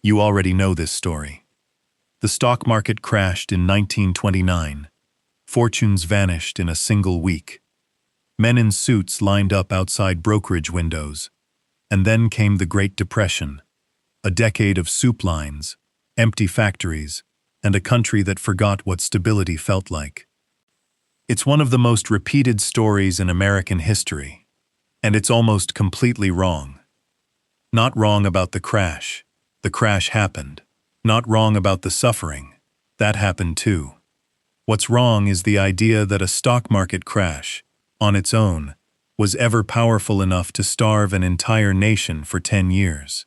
You already know this story. The stock market crashed in 1929. Fortunes vanished in a single week. Men in suits lined up outside brokerage windows. And then came the Great Depression, a decade of soup lines, empty factories, and a country that forgot what stability felt like. It's one of the most repeated stories in American history, and it's almost completely wrong. Not wrong about the crash happened. Not wrong about the suffering, that happened too. What's wrong is the idea that a stock market crash, on its own, was ever powerful enough to starve an entire nation for 10 years.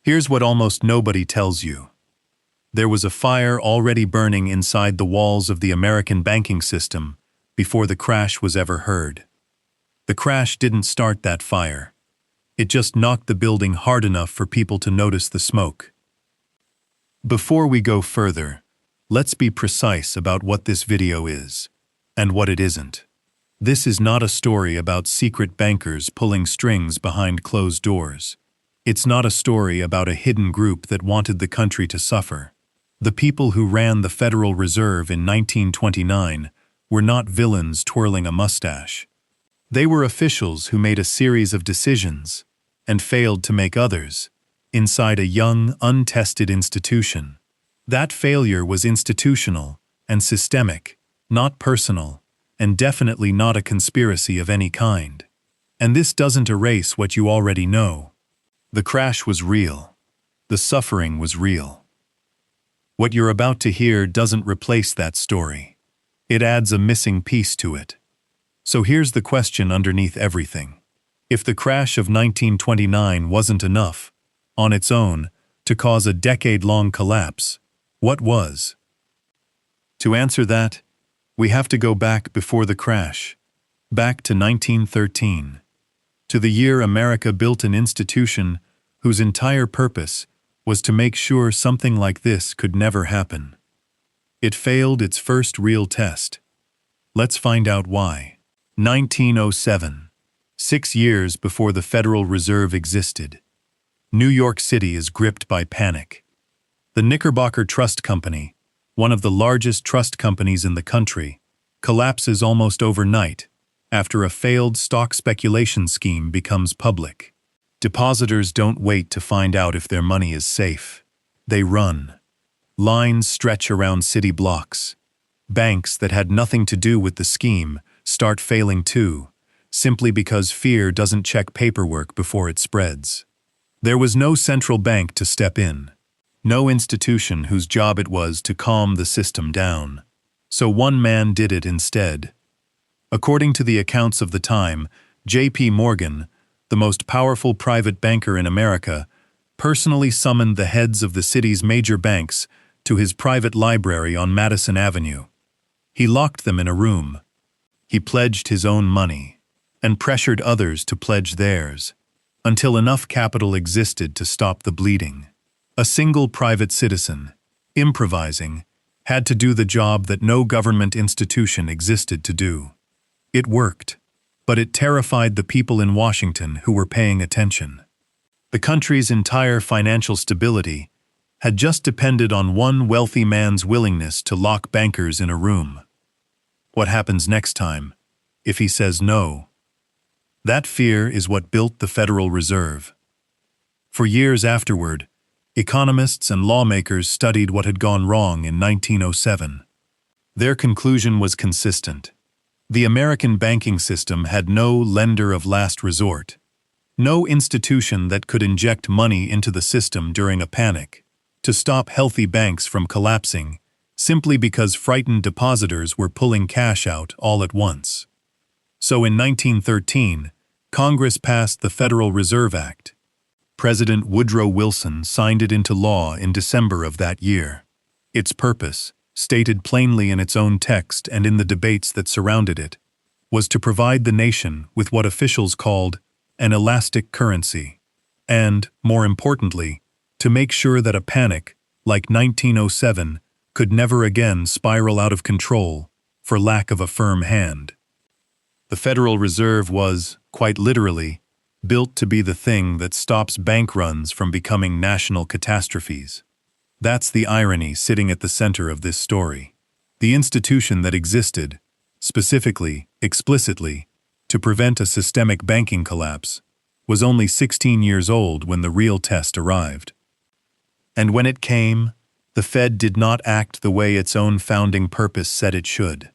Here's what almost nobody tells you. There was a fire already burning inside the walls of the American banking system before the crash was ever heard. The crash didn't start that fire. It just knocked the building hard enough for people to notice the smoke. Before we go further, let's be precise about what this video is, and what it isn't. This is not a story about secret bankers pulling strings behind closed doors. It's not a story about a hidden group that wanted the country to suffer. The people who ran the Federal Reserve in 1929 were not villains twirling a mustache. They were officials who made a series of decisions, and failed to make others, inside a young, untested institution. That failure was institutional and systemic, not personal, and definitely not a conspiracy of any kind. And this doesn't erase what you already know. The crash was real. The suffering was real. What you're about to hear doesn't replace that story. It adds a missing piece to it. So here's the question underneath everything. If the crash of 1929 wasn't enough, on its own, to cause a decade-long collapse, what was? To answer that, we have to go back before the crash, back to 1913, to the year America built an institution whose entire purpose was to make sure something like this could never happen. It failed its first real test. Let's find out why. 1907, 6 years before the Federal Reserve existed. New York City is gripped by panic. The Knickerbocker Trust Company, one of the largest trust companies in the country, collapses almost overnight after a failed stock speculation scheme becomes public. Depositors don't wait to find out if their money is safe. They run. Lines stretch around city blocks. Banks that had nothing to do with the scheme start failing too, simply because fear doesn't check paperwork before it spreads. There was no central bank to step in. No institution whose job it was to calm the system down. So one man did it instead. According to the accounts of the time, J.P. Morgan, the most powerful private banker in America, personally summoned the heads of the city's major banks to his private library on Madison Avenue. He locked them in a room. He pledged his own money, and pressured others to pledge theirs, until enough capital existed to stop the bleeding. A single private citizen, improvising, had to do the job that no government institution existed to do. It worked, but it terrified the people in Washington who were paying attention. The country's entire financial stability had just depended on one wealthy man's willingness to lock bankers in a room. What happens next time, if he says no? That fear is what built the Federal Reserve. For years afterward, economists and lawmakers studied what had gone wrong in 1907. Their conclusion was consistent. The American banking system had no lender of last resort, no institution that could inject money into the system during a panic, to stop healthy banks from collapsing, simply because frightened depositors were pulling cash out all at once. So in 1913, Congress passed the Federal Reserve Act. President Woodrow Wilson signed it into law in December of that year. Its purpose, stated plainly in its own text and in the debates that surrounded it, was to provide the nation with what officials called an elastic currency, and, more importantly, to make sure that a panic, like 1907, could never again spiral out of control for lack of a firm hand. The Federal Reserve was, quite literally, built to be the thing that stops bank runs from becoming national catastrophes. That's the irony sitting at the center of this story. The institution that existed, specifically, explicitly, to prevent a systemic banking collapse, was only 16 years old when the real test arrived. And when it came, the Fed did not act the way its own founding purpose said it should.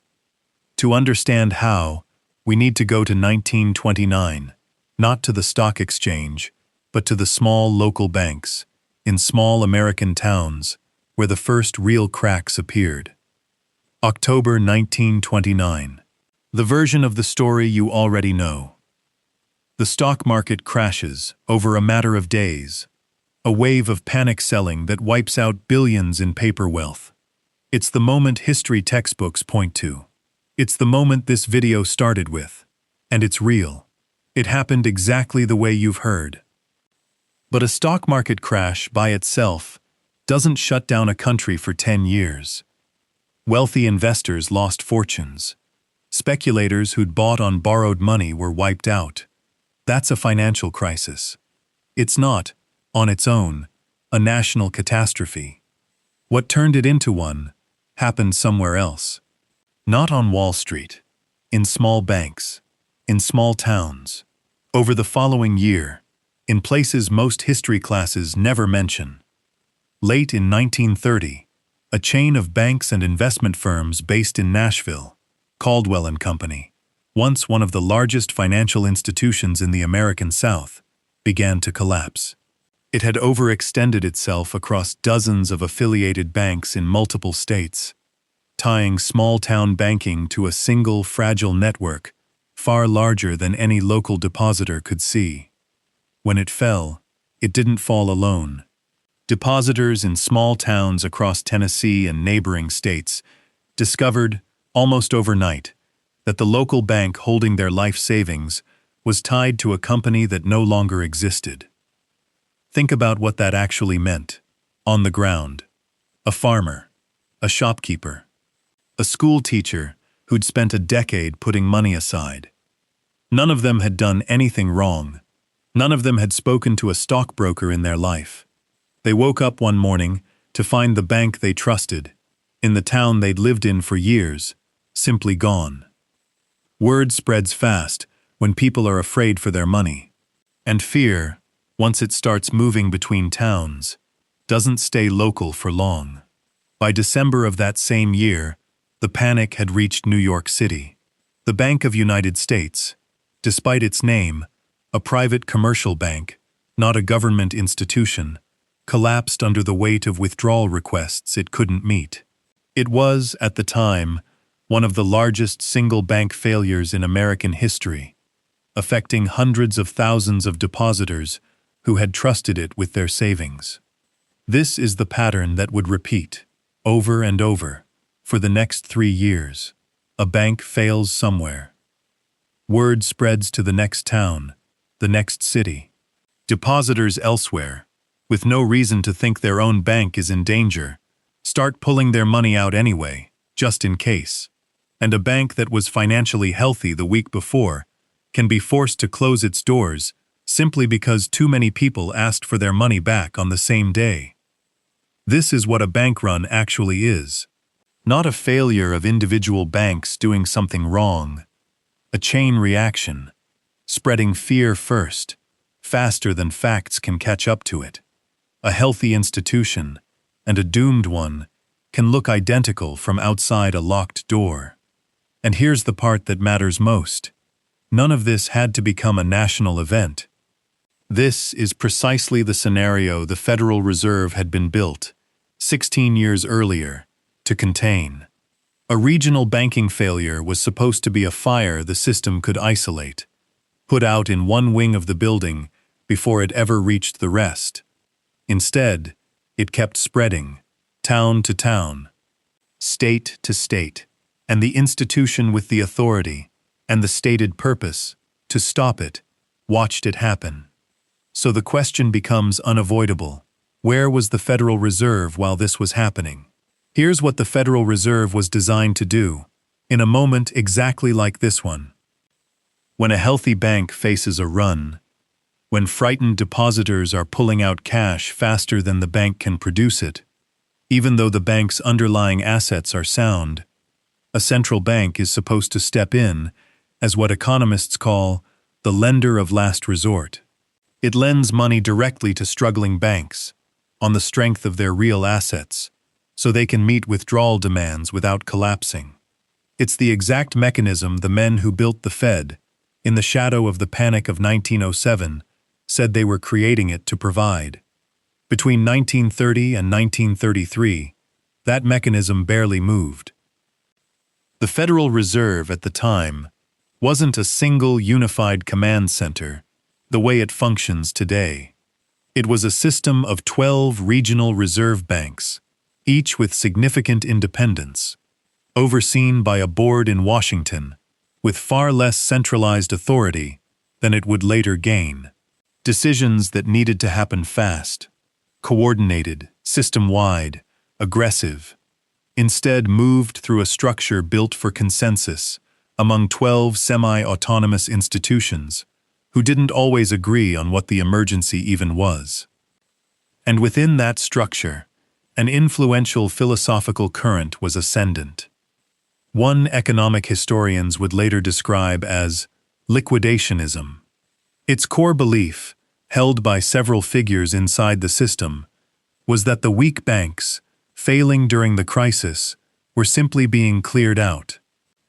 To understand how, we need to go to 1929, not to the stock exchange, but to the small local banks, in small American towns, where the first real cracks appeared. October 1929. The version of the story you already know. The stock market crashes over a matter of days, a wave of panic selling that wipes out billions in paper wealth. It's the moment history textbooks point to. It's the moment this video started with. And it's real. It happened exactly the way you've heard. But a stock market crash by itself doesn't shut down a country for 10 years. Wealthy investors lost fortunes. Speculators who'd bought on borrowed money were wiped out. That's a financial crisis. It's not, on its own, a national catastrophe. What turned it into one happened somewhere else. Not on Wall Street, in small banks, in small towns, over the following year, in places most history classes never mention. Late in 1930, a chain of banks and investment firms based in Nashville, Caldwell & Company, once one of the largest financial institutions in the American South, began to collapse. It had overextended itself across dozens of affiliated banks in multiple states, tying small-town banking to a single fragile network far larger than any local depositor could see. When it fell, it didn't fall alone. Depositors in small towns across Tennessee and neighboring states discovered, almost overnight, that the local bank holding their life savings was tied to a company that no longer existed. Think about what that actually meant. On the ground, a farmer, a shopkeeper, a school teacher who'd spent a decade putting money aside. None of them had done anything wrong. None of them had spoken to a stockbroker in their life. They woke up one morning to find the bank they trusted, in the town they'd lived in for years, simply gone. Word spreads fast when people are afraid for their money. And fear, once it starts moving between towns, doesn't stay local for long. By December of that same year, the panic had reached New York City. The Bank of United States, despite its name, a private commercial bank, not a government institution, collapsed under the weight of withdrawal requests it couldn't meet. It was, at the time, one of the largest single bank failures in American history, affecting hundreds of thousands of depositors who had trusted it with their savings. This is the pattern that would repeat, over and over, for the next 3 years. A bank fails somewhere. Word spreads to the next town, the next city. Depositors elsewhere, with no reason to think their own bank is in danger, start pulling their money out anyway, just in case. And a bank that was financially healthy the week before can be forced to close its doors simply because too many people asked for their money back on the same day. This is what a bank run actually is. Not a failure of individual banks doing something wrong. A chain reaction, spreading fear first, faster than facts can catch up to it. A healthy institution, and a doomed one, can look identical from outside a locked door. And here's the part that matters most. None of this had to become a national event. This is precisely the scenario the Federal Reserve had been built, 16 years earlier, to contain. A regional banking failure was supposed to be a fire the system could isolate, put out in one wing of the building before it ever reached the rest. Instead, it kept spreading, town to town, state to state, and the institution with the authority and the stated purpose to stop it watched it happen. So the question becomes unavoidable. Where was the Federal Reserve while this was happening? Here's what the Federal Reserve was designed to do, in a moment exactly like this one. When a healthy bank faces a run, when frightened depositors are pulling out cash faster than the bank can produce it, even though the bank's underlying assets are sound. A central bank is supposed to step in as what economists call the lender of last resort. It lends money directly to struggling banks on the strength of their real assets, so they can meet withdrawal demands without collapsing. It's the exact mechanism the men who built the Fed, in the shadow of the panic of 1907, said they were creating it to provide. Between 1930 and 1933, that mechanism barely moved. The Federal Reserve at the time wasn't a single unified command center, the way it functions today. It was a system of 12 regional reserve banks, each with significant independence, overseen by a board in Washington, with far less centralized authority than it would later gain. Decisions that needed to happen fast, coordinated, system-wide, aggressive, instead moved through a structure built for consensus among 12 semi-autonomous institutions who didn't always agree on what the emergency even was. And within that structure, an influential philosophical current was ascendant. One economic historians would later describe as liquidationism. Its core belief, held by several figures inside the system, was that the weak banks, failing during the crisis, were simply being cleared out.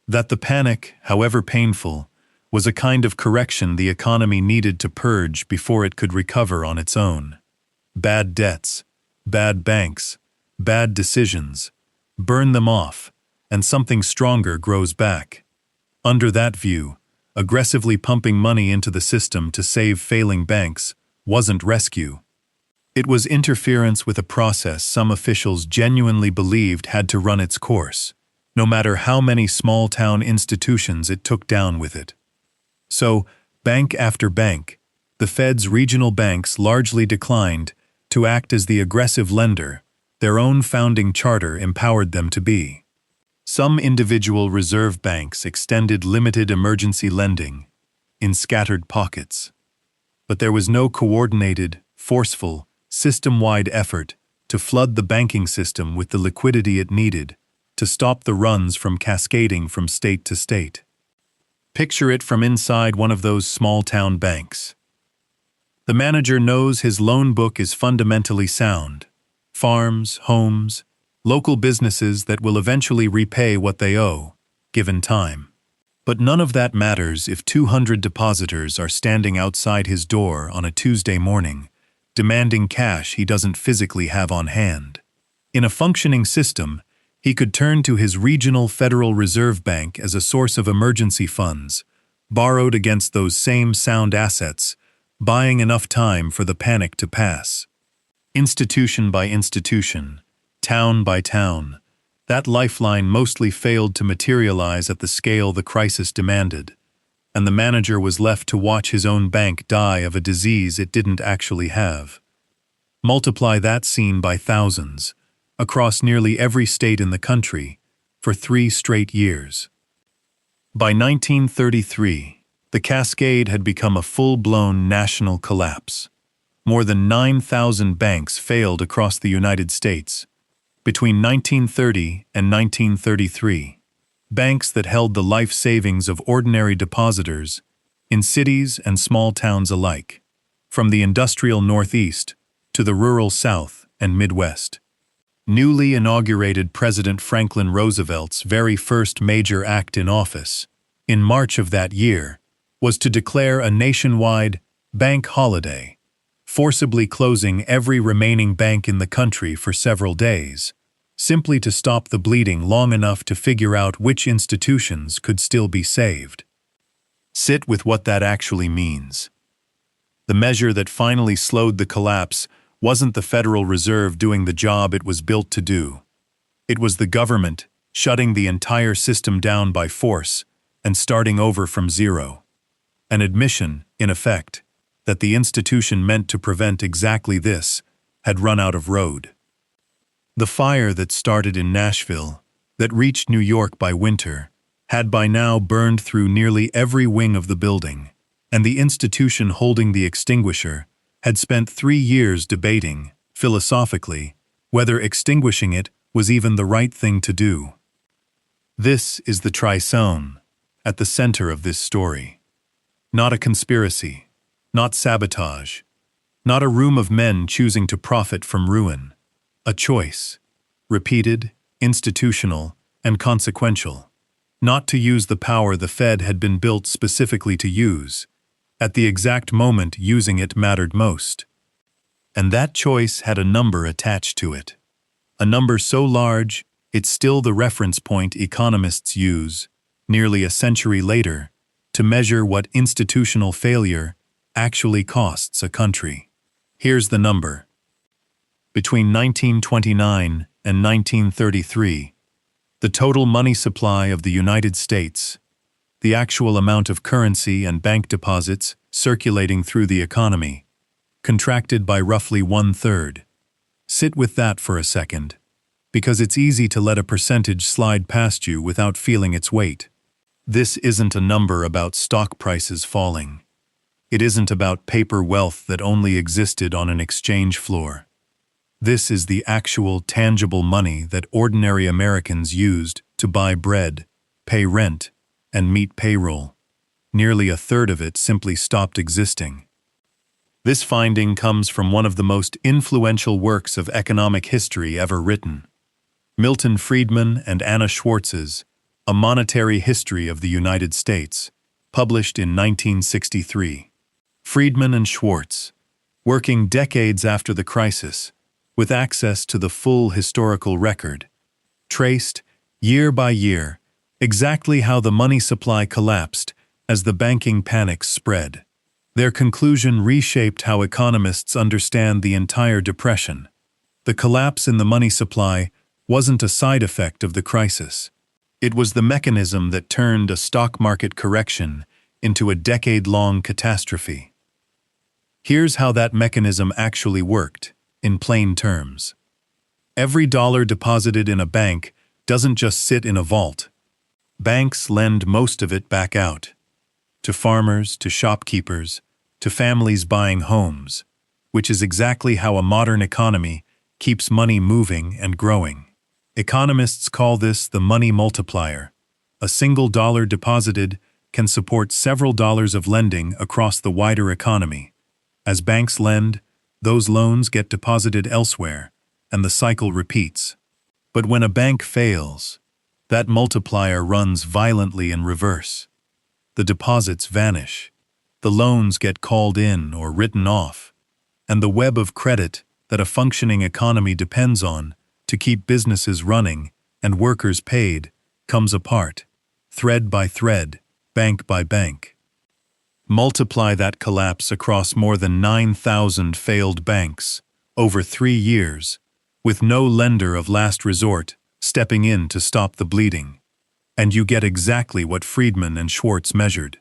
That the panic, however painful, was a kind of correction the economy needed to purge before it could recover on its own. Bad debts, bad banks, bad decisions, burn them off, and something stronger grows back. Under that view, aggressively pumping money into the system to save failing banks wasn't rescue. It was interference with a process some officials genuinely believed had to run its course, no matter how many small-town institutions it took down with it. So, bank after bank, the Fed's regional banks largely declined to act as the aggressive lender their own founding charter empowered them to be. Some individual reserve banks extended limited emergency lending in scattered pockets, but there was no coordinated, forceful, system-wide effort to flood the banking system with the liquidity it needed to stop the runs from cascading from state to state. Picture it from inside one of those small-town banks. The manager knows his loan book is fundamentally sound. Farms, homes, local businesses that will eventually repay what they owe, given time. But none of that matters if 200 depositors are standing outside his door on a Tuesday morning, demanding cash he doesn't physically have on hand. In a functioning system, he could turn to his regional Federal Reserve Bank as a source of emergency funds, borrowed against those same sound assets, buying enough time for the panic to pass. Institution by institution, town by town, that lifeline mostly failed to materialize at the scale the crisis demanded, and the manager was left to watch his own bank die of a disease it didn't actually have. Multiply that scene by thousands, across nearly every state in the country, for 3 straight years. By 1933, the cascade had become a full-blown national collapse. More than 9,000 banks failed across the United States. Between 1930 and 1933, banks that held the life savings of ordinary depositors in cities and small towns alike, from the industrial Northeast to the rural South and Midwest. Newly inaugurated President Franklin Roosevelt's very first major act in office, in March of that year, was to declare a nationwide bank holiday, forcibly closing every remaining bank in the country for several days, simply to stop the bleeding long enough to figure out which institutions could still be saved. Sit with what that actually means. The measure that finally slowed the collapse wasn't the Federal Reserve doing the job it was built to do. It was the government shutting the entire system down by force and starting over from zero. An admission, in effect, that the institution meant to prevent exactly this had run out of road. The fire that started in Nashville, that reached New York by winter, had by now burned through nearly every wing of the building, and the institution holding the extinguisher had spent 3 years debating, philosophically, whether extinguishing it was even the right thing to do. This is the trisone, at the center of this story. Not a conspiracy, not sabotage, not a room of men choosing to profit from ruin. A choice, repeated, institutional, and consequential, not to use the power the Fed had been built specifically to use, at the exact moment using it mattered most. And that choice had a number attached to it. A number so large, it's still the reference point economists use, nearly a century later, to measure what institutional failure actually costs a country. Here's the number. Between 1929 and 1933, the total money supply of the United States, the actual amount of currency and bank deposits circulating through the economy, contracted by roughly 1/3. Sit with that for a second, because it's easy to let a percentage slide past you without feeling its weight. This isn't a number about stock prices falling. It isn't about paper wealth that only existed on an exchange floor. This is the actual, tangible money that ordinary Americans used to buy bread, pay rent, and meet payroll. Nearly a third of it simply stopped existing. This finding comes from one of the most influential works of economic history ever written, Milton Friedman and Anna Schwartz's A Monetary History of the United States, published in 1963. Friedman and Schwartz, working decades after the crisis, with access to the full historical record, traced, year by year, exactly how the money supply collapsed as the banking panic spread. Their conclusion reshaped how economists understand the entire depression. The collapse in the money supply wasn't a side effect of the crisis. It was the mechanism that turned a stock market correction into a decade-long catastrophe. Here's how that mechanism actually worked, in plain terms. Every dollar deposited in a bank doesn't just sit in a vault. Banks lend most of it back out. To farmers, to shopkeepers, to families buying homes, which is exactly how a modern economy keeps money moving and growing. Economists call this the money multiplier. A single dollar deposited can support several dollars of lending across the wider economy. As banks lend, those loans get deposited elsewhere, and the cycle repeats. But when a bank fails, that multiplier runs violently in reverse. The deposits vanish, the loans get called in or written off, and the web of credit that a functioning economy depends on to keep businesses running and workers paid comes apart, thread by thread, bank by bank. Multiply that collapse across more than 9,000 failed banks over 3 years, with no lender of last resort stepping in to stop the bleeding, and you get exactly what Friedman and Schwartz measured.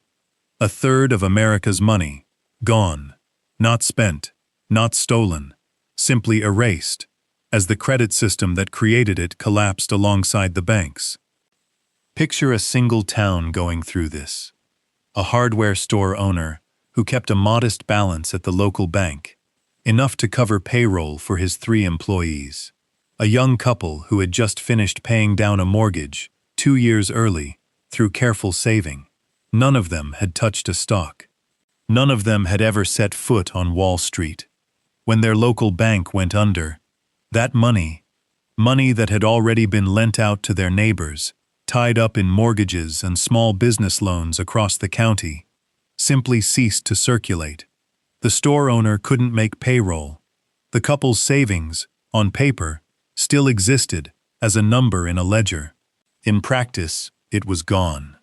A third of America's money, gone, not spent, not stolen, simply erased, as the credit system that created it collapsed alongside the banks. Picture a single town going through this. A hardware store owner who kept a modest balance at the local bank, enough to cover payroll for his 3 employees. A young couple who had just finished paying down a mortgage 2 years early through careful saving. None of them had touched a stock. None of them had ever set foot on Wall Street. When their local bank went under, that money that had already been lent out to their neighbors, tied up in mortgages and small business loans across the county, simply ceased to circulate. The store owner couldn't make payroll. The couple's savings, on paper, still existed as a number in a ledger. In practice, it was gone.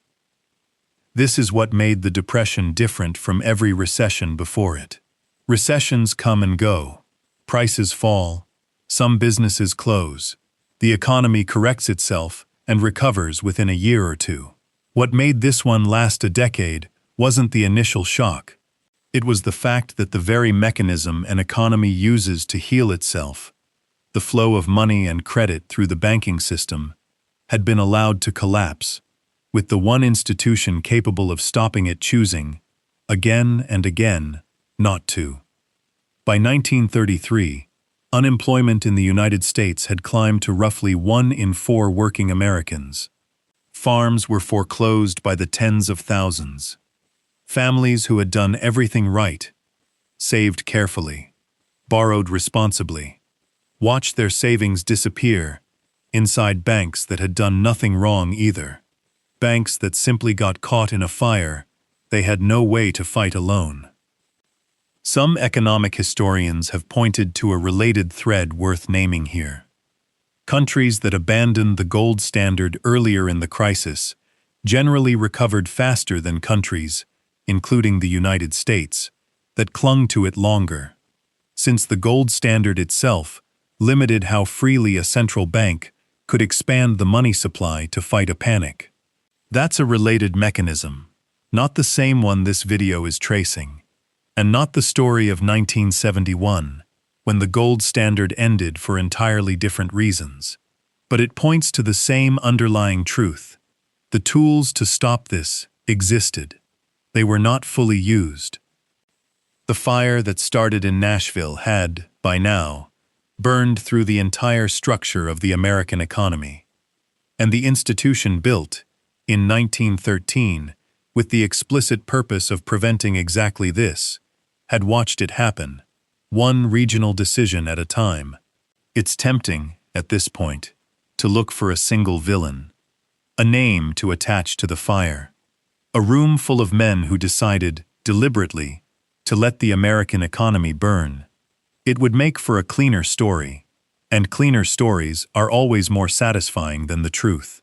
This is what made the Depression different from every recession before it. Recessions come and go. Prices fall. Some businesses close. The economy corrects itself and recovers within a year or two. What made this one last a decade wasn't the initial shock. It was the fact that the very mechanism an economy uses to heal itself, the flow of money and credit through the banking system, had been allowed to collapse, with the one institution capable of stopping it choosing again and again, not to. By 1933, unemployment in the United States had climbed to roughly 1 in 4 working Americans. Farms were foreclosed by the tens of thousands. Families who had done everything right, saved carefully, borrowed responsibly, watched their savings disappear inside banks that had done nothing wrong either. Banks that simply got caught in a fire they had no way to fight alone. Some economic historians have pointed to a related thread worth naming here. Countries that abandoned the gold standard earlier in the crisis generally recovered faster than countries, including the United States, that clung to it longer, since the gold standard itself limited how freely a central bank could expand the money supply to fight a panic. That's a related mechanism, not the same one this video is tracing, and not the story of 1971, when the gold standard ended for entirely different reasons. But it points to the same underlying truth. The tools to stop this existed. They were not fully used. The fire that started in Nashville had, by now, burned through the entire structure of the American economy. And the institution built, in 1913, with the explicit purpose of preventing exactly this, had watched it happen, one regional decision at a time. It's tempting, at this point, to look for a single villain, a name to attach to the fire, a room full of men who decided, deliberately, to let the American economy burn. It would make for a cleaner story, and cleaner stories are always more satisfying than the truth.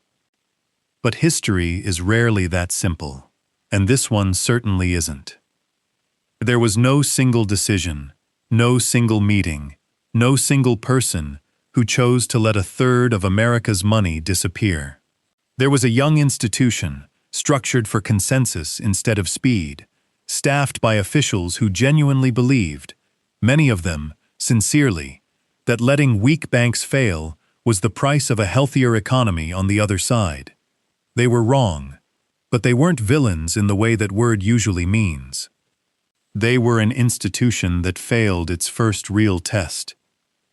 But history is rarely that simple, and this one certainly isn't. There was no single decision, no single meeting, no single person who chose to let a third of America's money disappear. There was a young institution, structured for consensus instead of speed, staffed by officials who genuinely believed, many of them sincerely, that letting weak banks fail was the price of a healthier economy on the other side. They were wrong, but they weren't villains in the way that word usually means. They were an institution that failed its first real test,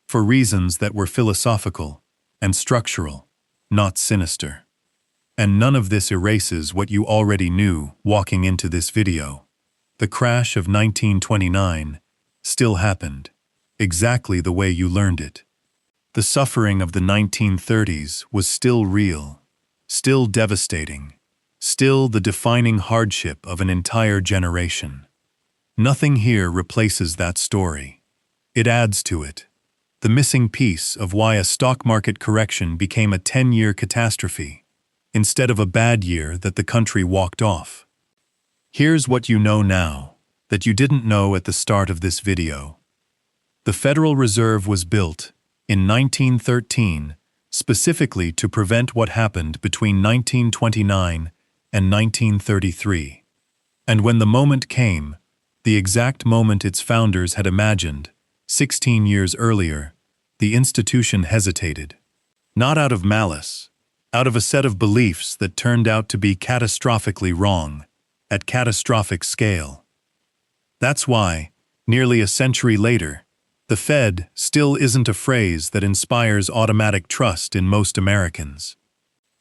for reasons that were philosophical and structural, not sinister. And none of this erases what you already knew walking into this video. The crash of 1929 still happened, exactly the way you learned it. The suffering of the 1930s was still real, still devastating, still the defining hardship of an entire generation. Nothing here replaces that story. It adds to it, the missing piece of why a stock market correction became a 10-year catastrophe, instead of a bad year that the country walked off. Here's what you know now, that you didn't know at the start of this video. The Federal Reserve was built, in 1913, specifically to prevent what happened between 1929 and 1933. And when the moment came, the exact moment its founders had imagined, 16 years earlier, the institution hesitated. Not out of malice, out of a set of beliefs that turned out to be catastrophically wrong, at catastrophic scale. That's why, nearly a century later, the Fed still isn't a phrase that inspires automatic trust in most Americans.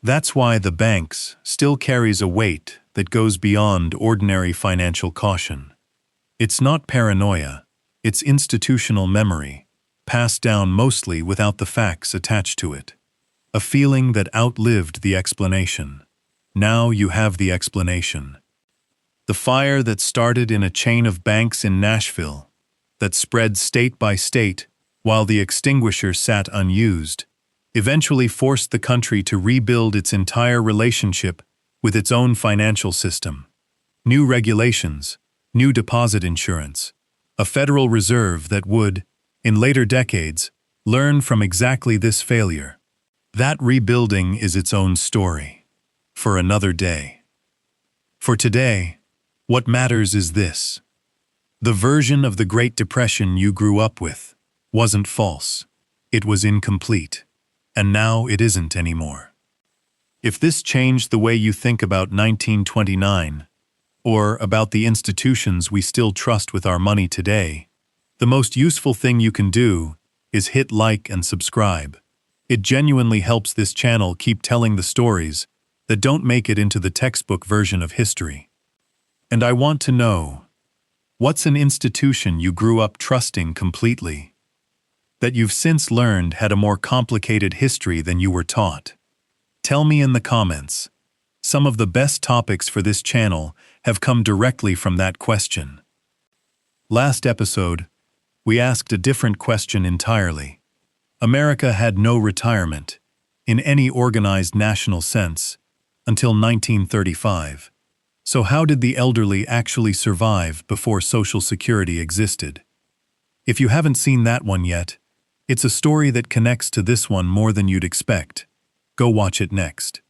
That's why the banks still carries a weight that goes beyond ordinary financial caution. It's not paranoia, it's institutional memory, passed down mostly without the facts attached to it. A feeling that outlived the explanation. Now you have the explanation. The fire that started in a chain of banks in Nashville, that spread state by state while the extinguisher sat unused, eventually forced the country to rebuild its entire relationship with its own financial system. New regulations, new deposit insurance, a Federal Reserve that would, in later decades, learn from exactly this failure. That rebuilding is its own story, for another day. For today, what matters is this. The version of the Great Depression you grew up with wasn't false, it was incomplete, and now it isn't anymore. If this changed the way you think about 1929, or about the institutions we still trust with our money today, the most useful thing you can do is hit like and subscribe. It genuinely helps this channel keep telling the stories that don't make it into the textbook version of history. And I want to know, what's an institution you grew up trusting completely, that you've since learned had a more complicated history than you were taught? Tell me in the comments. Some of the best topics for this channel have come directly from that question. Last episode, we asked a different question entirely. America had no retirement, in any organized national sense, until 1935. So how did the elderly actually survive before Social Security existed? If you haven't seen that one yet, it's a story that connects to this one more than you'd expect. Go watch it next.